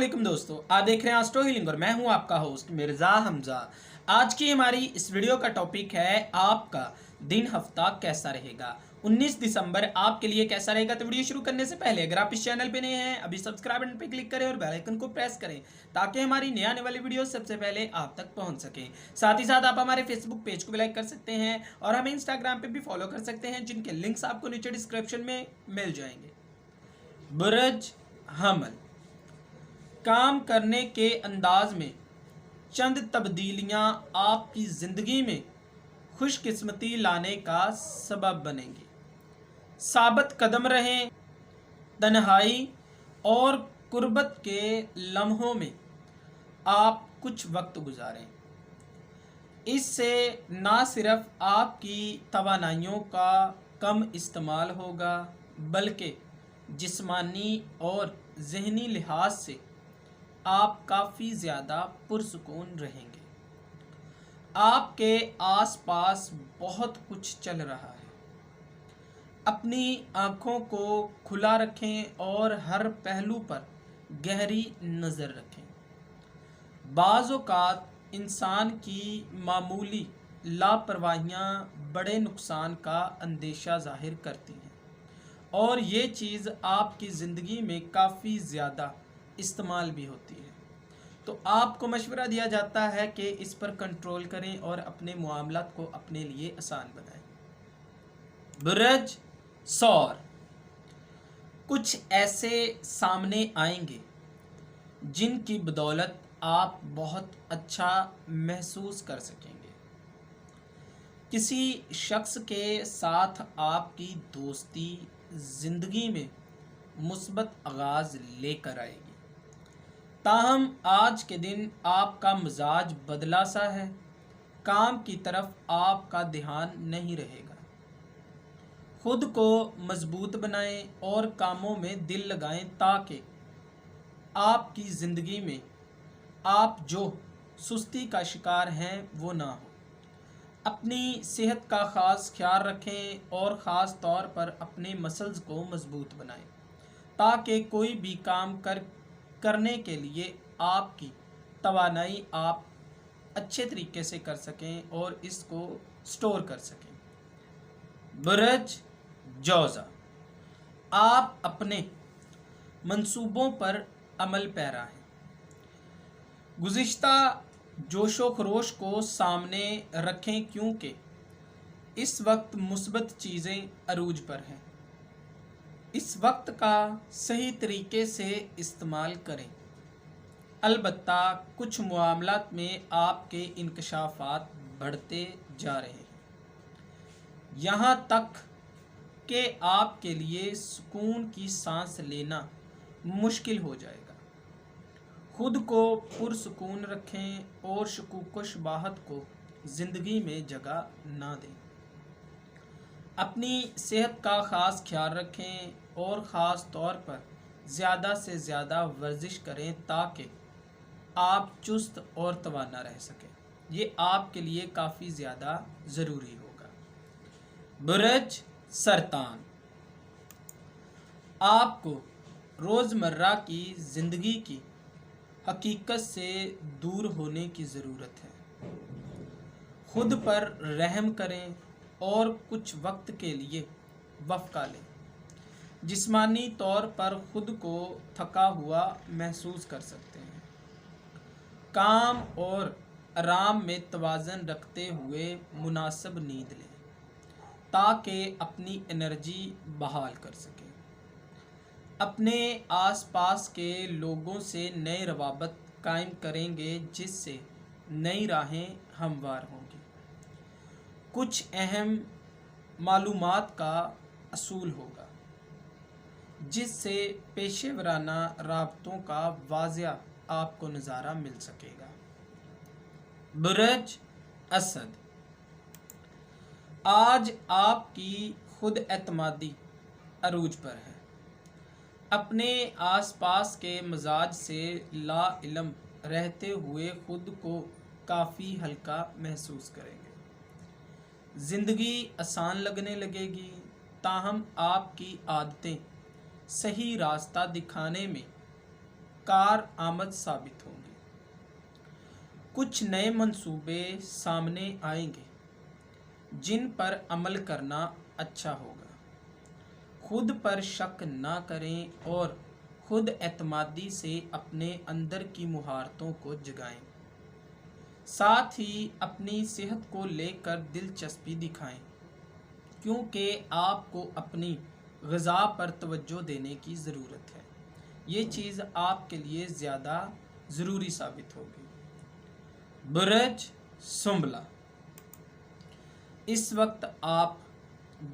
वालेकुम दोस्तों, आप देख रहे हैं एस्ट्रो हीलिंग और मैं हूं आपका होस्ट मिर्ज़ा हमजा। आज की हमारी इस वीडियो का टॉपिक है आपका दिन हफ्ता कैसा रहेगा। 19 दिसंबर आपके लिए कैसा रहेगा। तो वीडियो शुरू करने से पहले अगर आप इस चैनल पे नए हैं, अभी सब्सक्राइब बटन पे क्लिक करें और बेल आइकन को प्रेस करें ताकि हमारी नई आने वाली वीडियो सबसे पहले आप तक पहुंच सके। साथ ही साथ आप हमारे फेसबुक पेज को भी लाइक कर सकते हैं और हमें इंस्टाग्राम पे भी फॉलो कर सकते हैं, जिनके लिंक्स आपको नीचे डिस्क्रिप्शन में मिल जाएंगे। बुर्ज हमल, काम करने के अंदाज में चंद तब्दीलियां आपकी ज़िंदगी में खुशकिस्मती लाने का सबब बनेंगी। साबित कदम रहें, तन्हाई और कुर्बत के लम्हों में आप कुछ वक्त गुजारें। इससे ना सिर्फ आपकी तवानाइयों का कम इस्तेमाल होगा बल्कि जिस्मानी और ज़हनी लिहाज से आप काफ़ी ज़्यादा पुरसुकून रहेंगे। आपके आसपास बहुत कुछ चल रहा है। अपनी आँखों को खुला रखें और हर पहलू पर गहरी नज़र रखें। बाज़ औक़ात इंसान की मामूली लापरवाहियाँ बड़े नुकसान का अंदेशा ज़ाहिर करती हैं और ये चीज़ आपकी ज़िंदगी में काफ़ी ज़्यादा इस्तेमाल भी होती है। तो आपको मशवरा दिया जाता है कि इस पर कंट्रोल करें और अपने मामलात को अपने लिए आसान बनाएं। बुर्ज सौर, कुछ ऐसे सामने आएंगे जिनकी बदौलत आप बहुत अच्छा महसूस कर सकेंगे। किसी शख्स के साथ आपकी दोस्ती ज़िंदगी में मुस्बत आगाज़ लेकर आएगी। ताहम आज के दिन आपका मिजाज बदला सा है, काम की तरफ आपका ध्यान नहीं रहेगा। खुद को मजबूत बनाएं और कामों में दिल लगाएं ताकि आपकी ज़िंदगी में आप जो सुस्ती का शिकार हैं वो ना हो। अपनी सेहत का ख़ास ख्याल रखें और ख़ास तौर पर अपने मसल्स को मजबूत बनाएं ताकि कोई भी काम करने के लिए आपकी तवानाई आप अच्छे तरीके से कर सकें और इसको स्टोर कर सकें। बुर्ज जौज़ा, आप अपने मंसूबों पर अमल पैरा हैं। गुज़िश्ता जोशो खरोश को सामने रखें क्योंकि इस वक्त मुस्बत चीज़ें अरूज पर हैं। इस वक्त का सही तरीके से इस्तेमाल करें। अलबत्ता कुछ मामलात में आपके इंकशाफात बढ़ते जा रहे हैं, यहाँ तक कि आपके लिए सुकून की सांस लेना मुश्किल हो जाएगा। खुद को पुरसुकून रखें और शकूक शुबाहत को ज़िंदगी में जगह ना दें। अपनी सेहत का ख़ास ख्याल रखें और ख़ास तौर पर ज़्यादा से ज़्यादा वर्जिश करें ताकि आप चुस्त और तवाना रह सकें। ये आपके लिए काफ़ी ज़्यादा ज़रूरी होगा। बुर्ज सरतान, आपको रोज़मर्रा की ज़िंदगी की हकीकत से दूर होने की ज़रूरत है। खुद पर रहम करें और कुछ वक्त के लिए वफ़ा लें। जिस्मानी तौर पर खुद को थका हुआ महसूस कर सकते हैं। काम और आराम में तवाज़न रखते हुए मुनासिब नींद लें ताकि अपनी एनर्जी बहाल कर सकें। अपने आसपास के लोगों से नए रवाबत कायम करेंगे जिससे नई राहें हमवार होंगी। कुछ अहम मालूमात का असूल होगा जिससे पेशेवराना राबतों का वाज़िया आपको नज़ारा मिल सकेगा। बुर्ज असद, आज आपकी खुद एतमादी अरूज पर है। अपने आसपास के मजाज से लाइल्म रहते हुए खुद को काफ़ी हल्का महसूस करेंगे। ज़िंदगी आसान लगने लगेगी, ताहम आपकी आदतें सही रास्ता दिखाने में कारआमद साबित होंगे। कुछ नए मंसूबे सामने आएंगे जिन पर अमल करना अच्छा होगा। खुद पर शक ना करें और खुद एतमादी से अपने अंदर की मुहारतों को जगाएं। साथ ही अपनी सेहत को लेकर दिलचस्पी दिखाएं, क्योंकि आपको अपनी ग़िज़ा पर तवज्जो देने की ज़रूरत है। ये चीज़ आपके लिए ज़्यादा ज़रूरी साबित होगी। बुर्ज सुंबला, इस वक्त आप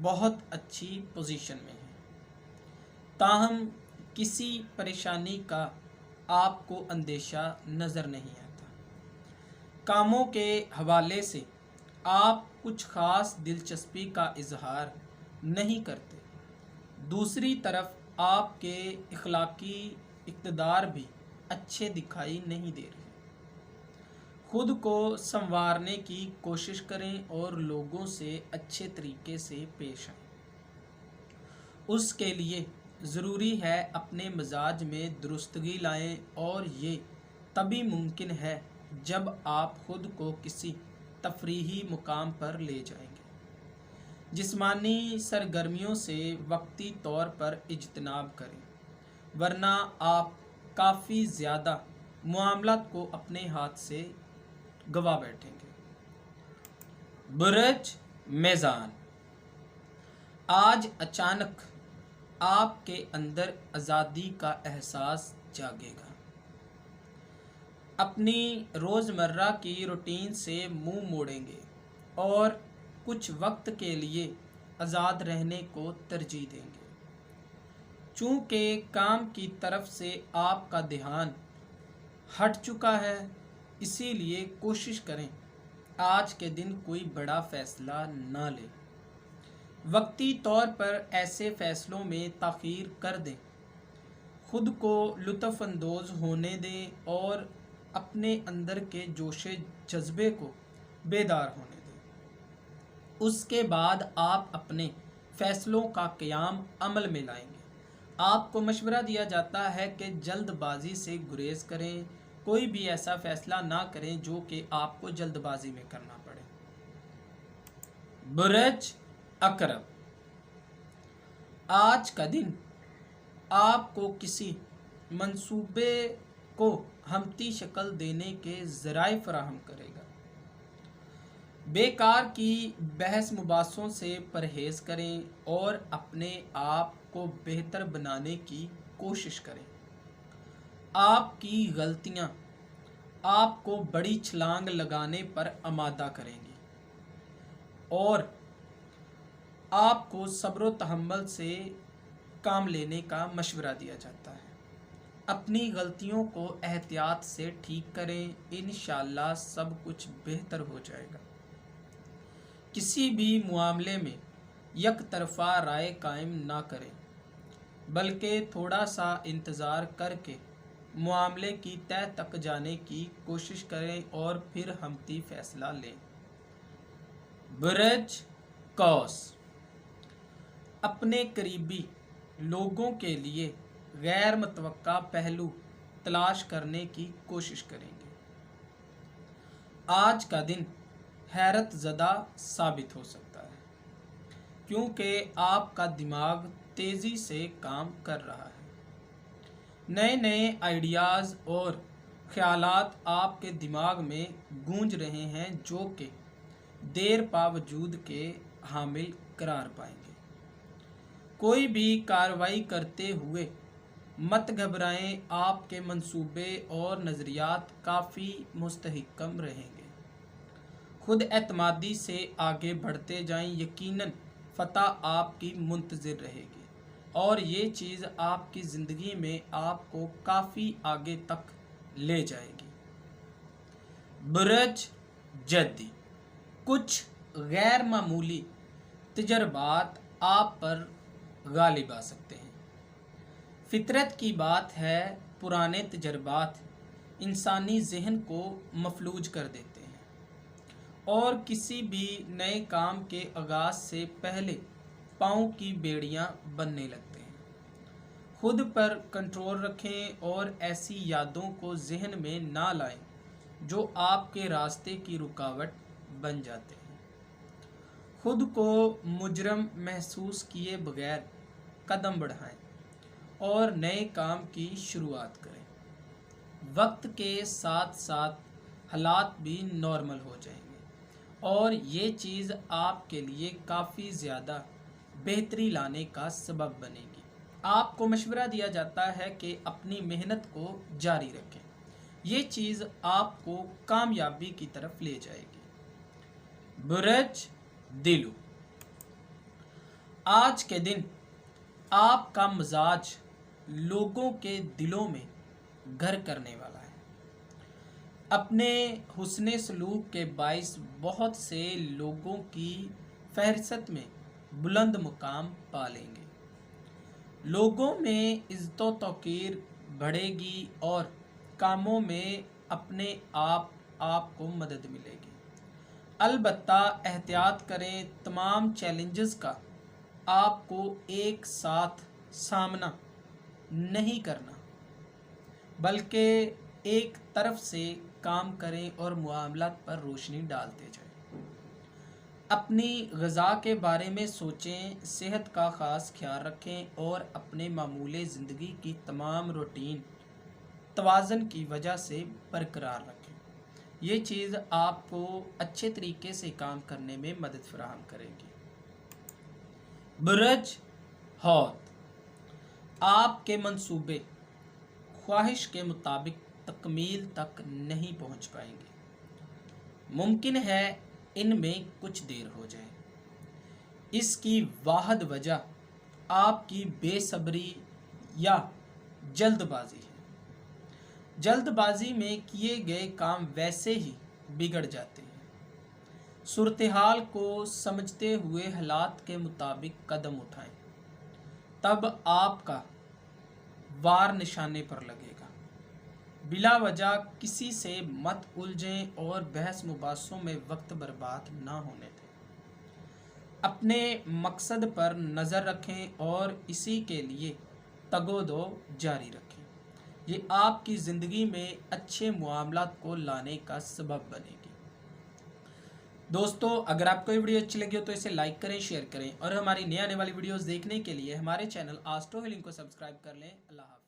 बहुत अच्छी पोजीशन में हैं, ताहम किसी परेशानी का आपको अंदेशा नज़र नहीं आता। कामों के हवाले से आप कुछ ख़ास दिलचस्पी का इजहार नहीं करते। दूसरी तरफ आपके इखलाकी इक़्तिदार भी अच्छे दिखाई नहीं दे रहे। खुद को संवारने की कोशिश करें और लोगों से अच्छे तरीके से पेश आएं। उसके लिए ज़रूरी है अपने मिजाज में दुरुस्तगी लाएं, और ये तभी मुमकिन है जब आप खुद को किसी तफरीही मुकाम पर ले जाएंगे। जिस्मानी सरगर्मियों से वक्ती तौर पर इज्तनाब करें, वरना आप काफ़ी ज़्यादा मामलात को अपने हाथ से गवा बैठेंगे। बुर्ज मेज़ान, आज अचानक आपके अंदर आज़ादी का एहसास जागेगा। अपनी रोज़मर्रा की रूटीन से मुंह मोड़ेंगे और कुछ वक्त के लिए आज़ाद रहने को तरजीह देंगे। चूँकि काम की तरफ से आपका ध्यान हट चुका है, इसीलिए कोशिश करें आज के दिन कोई बड़ा फ़ैसला ना लें। वक्ती तौर पर ऐसे फ़ैसलों में ताख़ीर कर दें। खुद को लुत्फ़अंदोज़ होने दें और अपने अंदर के जोशे जज्बे को बेदार होने दें। उसके बाद आप अपने फ़ैसलों का क़याम अमल में लाएंगे। आपको मशवरा दिया जाता है कि जल्दबाजी से गुरेज करें। कोई भी ऐसा फ़ैसला ना करें जो कि आपको जल्दबाजी में करना पड़े। बुर्ज अकरब, आज का दिन आपको किसी मंसूबे को हमती शक्ल देने के ज़राए फराहम करेगा। बेकार की बहस मुबासों से परहेज़ करें और अपने आप को बेहतर बनाने की कोशिश करें। आपकी गलतियां आपको बड़ी छलांग लगाने पर आमादा करेंगी और आपको सब्र व तहम्मुल से काम लेने का मशवरा दिया जाता है। अपनी गलतियों को एहतियात से ठीक करें, इंशाअल्लाह सब कुछ बेहतर हो जाएगा। किसी भी मामले में एक तरफ़ा राय कायम ना करें, बल्कि थोड़ा सा इंतज़ार करके मामले की तह तक जाने की कोशिश करें और फिर हमती फ़ैसला लें। बुर्ज कौस, अपने करीबी लोगों के लिए गैर मुतवक्का पहलू तलाश करने की कोशिश करेंगे। आज का दिन हैरत ज़दा साबित हो सकता है, क्योंकि आपका दिमाग तेज़ी से काम कर रहा है। नए नए आइडियाज़ और ख़यालात आपके दिमाग में गूंज रहे हैं, जो कि देर बावजूद के हामिल करार पाएंगे। कोई भी कार्रवाई करते हुए मत घबराएं, आपके मंसूबे और नज़रियात काफ़ी मुस्तहकम रहेंगे। खुद एतमादी से आगे बढ़ते जाएं, यकीनन फ़तह आपकी मुंतज़िर रहेगी और ये चीज़ आपकी ज़िंदगी में आपको काफ़ी आगे तक ले जाएगी। बुर्ज जद्दी, कुछ गैर मामूली तजर्बात आप पर गालिब आ सकते हैं। फितरत की बात है, पुराने तजर्बात इंसानी जहन को मफलूज कर देते हैं और किसी भी नए काम के आगाज़ से पहले पाँव की बेड़ियां बनने लगते हैं। खुद पर कंट्रोल रखें और ऐसी यादों को जहन में ना लाएं जो आपके रास्ते की रुकावट बन जाते हैं। खुद को मुजरम महसूस किए बगैर कदम बढ़ाएं और नए काम की शुरुआत करें। वक्त के साथ साथ हालात भी नॉर्मल हो जाएंगे और ये चीज़ आपके लिए काफ़ी ज़्यादा बेहतरी लाने का सबब बनेगी। आपको मशवरा दिया जाता है कि अपनी मेहनत को जारी रखें। ये चीज़ आपको कामयाबी की तरफ ले जाएगी। बुरज दिलू, आज के दिन आपका मिजाज लोगों के दिलों में घर करने वाला है। अपने हुस्ने सलूक के बाइस बहुत से लोगों की फहरिस्त में बुलंद मुकाम पा लेंगे। लोगों में इज्जत व तौकीर बढ़ेगी और कामों में अपने आपको मदद मिलेगी। अलबत्ता एहतियात करें, तमाम चैलेंजेस का आपको एक साथ सामना नहीं करना, बल्कि एक तरफ से काम करें और मामलात पर रोशनी डालते जाएं। अपनी ग़िज़ा के बारे में सोचें, सेहत का ख़ास ख्याल रखें और अपने मामूले ज़िंदगी की तमाम रूटीन तवाज़न की वजह से बरकरार रखें। ये चीज़ आपको अच्छे तरीके से काम करने में मदद फराहम करेगी। बुरज हौत, आपके मंसूबे ख्वाहिश के मुताबिक तकमील तक नहीं पहुंच पाएंगे। मुमकिन है इनमें कुछ देर हो जाए। इसकी वाहिद वजह आपकी बेसब्री या जल्दबाजी है। जल्दबाजी में किए गए काम वैसे ही बिगड़ जाते हैं। सूरत-ए-हाल को समझते हुए हालात के मुताबिक कदम उठाएं, तब आपका वार निशाने पर लगेगा। बिला वजह किसी से मत उलझें और बहस मुबासों में वक्त बर्बाद ना होने दें। अपने मकसद पर नज़र रखें और इसी के लिए तगोदो जारी रखें। ये आपकी ज़िंदगी में अच्छे मामलात को लाने का सबब बनेगी। दोस्तों, अगर आपको ये वीडियो अच्छी लगी हो तो इसे लाइक करें, शेयर करें और हमारी नई आने वाली वीडियोस देखने के लिए हमारे चैनल एस्ट्रो हीलिंग को सब्सक्राइब कर लें। अल्लाह हाफ़िज़।